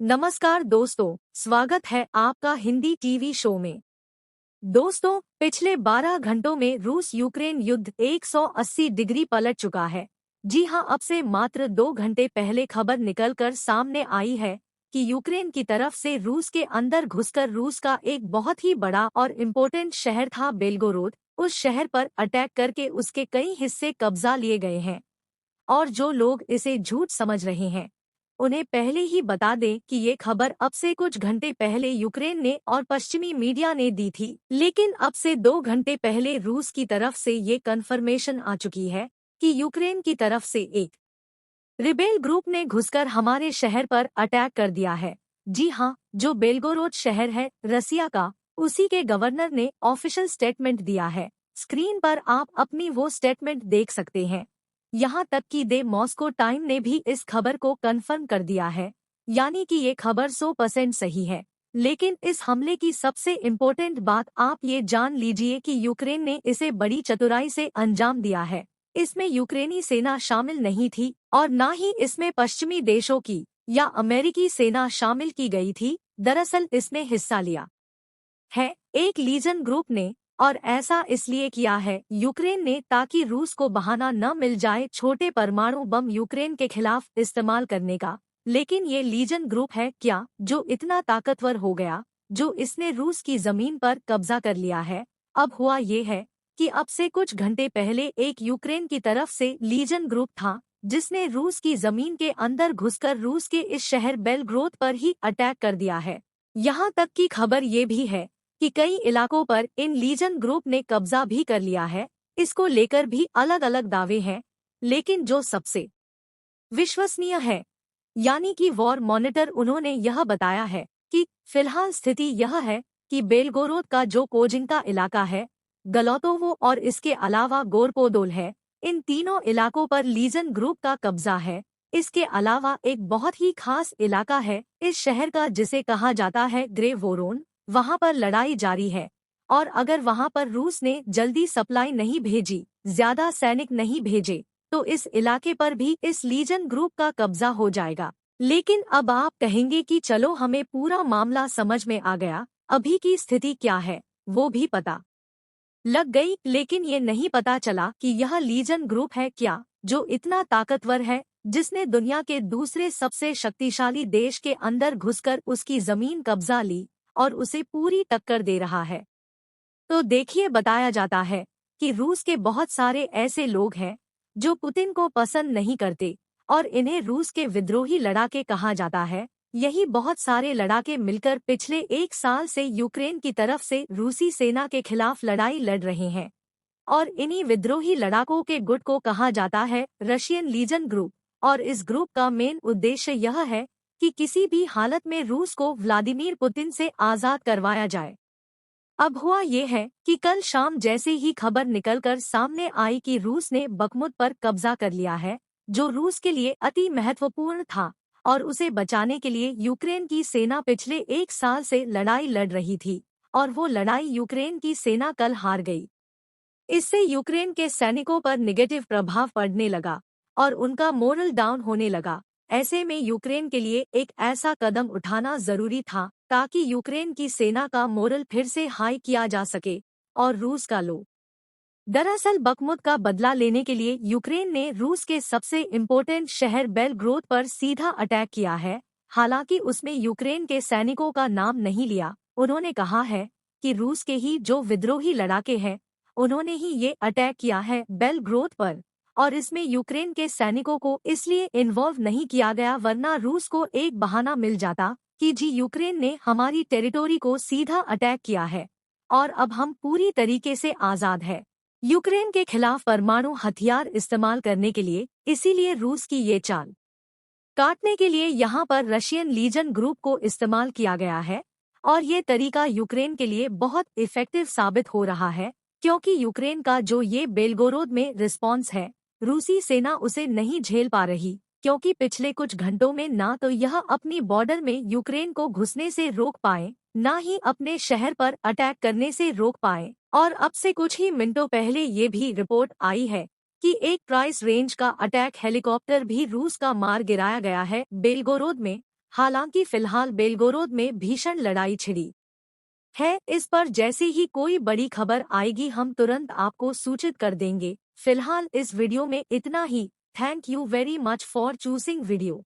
नमस्कार दोस्तों, स्वागत है आपका हिंदी टीवी शो में। दोस्तों, पिछले 12 घंटों में रूस यूक्रेन युद्ध 180 डिग्री पलट चुका है। जी हां, अब से मात्र 2 घंटे पहले खबर निकलकर सामने आई है कि यूक्रेन की तरफ से रूस के अंदर घुसकर रूस का एक बहुत ही बड़ा और इम्पोर्टेंट शहर था बेलगोरोद, उस शहर पर अटैक करके उसके कई हिस्से कब्जा लिए गए हैं। और जो लोग इसे झूठ समझ रहे हैं, उन्हें पहले ही बता दें कि ये खबर अब से कुछ घंटे पहले यूक्रेन ने और पश्चिमी मीडिया ने दी थी, लेकिन अब से 2 घंटे पहले रूस की तरफ से ये कन्फर्मेशन आ चुकी है कि यूक्रेन की तरफ से एक रिबेल ग्रुप ने घुसकर हमारे शहर पर अटैक कर दिया है। जी हाँ, जो बेलगोरोद शहर है रसिया का, उसी के गवर्नर ने ऑफिशियल स्टेटमेंट दिया है। स्क्रीन पर आप अपनी वो स्टेटमेंट देख सकते हैं। यहाँ तक कि दे मॉस्को टाइम ने भी इस खबर को कंफर्म कर दिया है, यानी कि ये खबर 100% सही है। लेकिन इस हमले की सबसे इम्पोर्टेंट बात आप ये जान लीजिए कि यूक्रेन ने इसे बड़ी चतुराई से अंजाम दिया है। इसमें यूक्रेनी सेना शामिल नहीं थी और न ही इसमें पश्चिमी देशों की या अमेरिकी सेना शामिल की गई थी। दरअसल इसमें हिस्सा लिया है एक लीजन ग्रुप ने, और ऐसा इसलिए किया है यूक्रेन ने ताकि रूस को बहाना न मिल जाए छोटे परमाणु बम यूक्रेन के खिलाफ इस्तेमाल करने का। लेकिन ये लीजन ग्रुप है क्या जो इतना ताकतवर हो गया, जो इसने रूस की जमीन पर कब्जा कर लिया है। अब हुआ ये है कि अब से कुछ घंटे पहले एक यूक्रेन की तरफ से लीजन ग्रुप था जिसने रूस की जमीन के अंदर घुसकर रूस के इस शहर बेलग्रोद पर ही अटैक कर दिया है। यहाँ तक की खबर ये भी है कि कई इलाकों पर इन लीजन ग्रुप ने कब्जा भी कर लिया है। इसको लेकर भी अलग अलग दावे हैं, लेकिन जो सबसे विश्वसनीय है, यानी कि वॉर मॉनिटर, उन्होंने यह बताया है कि फिलहाल स्थिति यह है कि बेलगोरोद का जो कोजिंका इलाका है, गलोतोवो और इसके अलावा गोरपोदोल है, इन तीनों इलाकों पर लीजन ग्रुप का कब्जा है। इसके अलावा एक बहुत ही खास इलाका है इस शहर का जिसे कहा जाता है ग्रे वोरोन, वहां पर लड़ाई जारी है। और अगर वहां पर रूस ने जल्दी सप्लाई नहीं भेजी, ज्यादा सैनिक नहीं भेजे, तो इस इलाके पर भी इस लीजन ग्रुप का कब्जा हो जाएगा। लेकिन अब आप कहेंगे कि चलो हमें पूरा मामला समझ में आ गया, अभी की स्थिति क्या है वो भी पता लग गई, लेकिन ये नहीं पता चला कि यह लीजन ग्रुप है क्या जो इतना ताकतवर है, जिसने दुनिया के दूसरे सबसे शक्तिशाली देश के अंदर घुसकर उसकी जमीन कब्जा ली और उसे पूरी टक्कर दे रहा है। तो देखिए, बताया जाता है कि रूस के बहुत सारे ऐसे लोग हैं जो पुतिन को पसंद नहीं करते और इन्हें रूस के विद्रोही लड़ाके कहा जाता है। यही बहुत सारे लड़ाके मिलकर पिछले 1 साल से यूक्रेन की तरफ से रूसी सेना के खिलाफ लड़ाई लड़ रहे हैं। और इन्हीं विद्रोही लड़ाकों के गुट को कहा जाता है रशियन लीजन ग्रुप। और इस ग्रुप का मेन उद्देश्य यह है कि किसी भी हालत में रूस को व्लादिमीर पुतिन से आज़ाद करवाया जाए। अब हुआ ये है कि कल शाम जैसे ही खबर निकलकर सामने आई कि रूस ने बखमुत पर कब्जा कर लिया है, जो रूस के लिए अति महत्वपूर्ण था, और उसे बचाने के लिए यूक्रेन की सेना पिछले 1 साल से लड़ाई लड़ रही थी, और वो लड़ाई यूक्रेन की सेना कल हार गई। इससे यूक्रेन के सैनिकों पर नेगेटिव प्रभाव पड़ने लगा और उनका मोरल डाउन होने लगा। ऐसे में यूक्रेन के लिए एक ऐसा कदम उठाना जरूरी था ताकि यूक्रेन की सेना का मोरल फिर से हाई किया जा सके और रूस का लो। दरअसल बखमुत का बदला लेने के लिए यूक्रेन ने रूस के सबसे इम्पोर्टेंट शहर बेलग्रोद पर सीधा अटैक किया है। हालांकि उसमें यूक्रेन के सैनिकों का नाम नहीं लिया। उन्होंने कहा है कि रूस के ही जो विद्रोही लड़ाके हैं, उन्होंने ही ये अटैक किया है बेलग्रोद पर, और इसमें यूक्रेन के सैनिकों को इसलिए इन्वॉल्व नहीं किया गया वरना रूस को एक बहाना मिल जाता कि जी यूक्रेन ने हमारी टेरिटोरी को सीधा अटैक किया है और अब हम पूरी तरीके से आज़ाद है यूक्रेन के खिलाफ परमाणु हथियार इस्तेमाल करने के लिए। इसीलिए रूस की ये चाल काटने के लिए यहाँ पर रशियन लीजन ग्रुप को इस्तेमाल किया गया है। और ये तरीका यूक्रेन के लिए बहुत इफेक्टिव साबित हो रहा है, क्योंकि यूक्रेन का जो ये बेलगोरोद में रिस्पॉन्स है, रूसी सेना उसे नहीं झेल पा रही, क्योंकि पिछले कुछ घंटों में ना तो यह अपनी बॉर्डर में यूक्रेन को घुसने से रोक पाए, ना ही अपने शहर पर अटैक करने से रोक पाए। और अब से कुछ ही मिनटों पहले ये भी रिपोर्ट आई है कि एक प्राइस रेंज का अटैक हेलीकॉप्टर भी रूस का मार गिराया गया है बेलगोरोद में। हालांकि फिलहाल बेलगोरोद में भीषण लड़ाई छिड़ी है। इस पर जैसे ही कोई बड़ी खबर आएगी हम तुरंत आपको सूचित कर देंगे। फिलहाल इस वीडियो में इतना ही। Thank you very much for choosing video.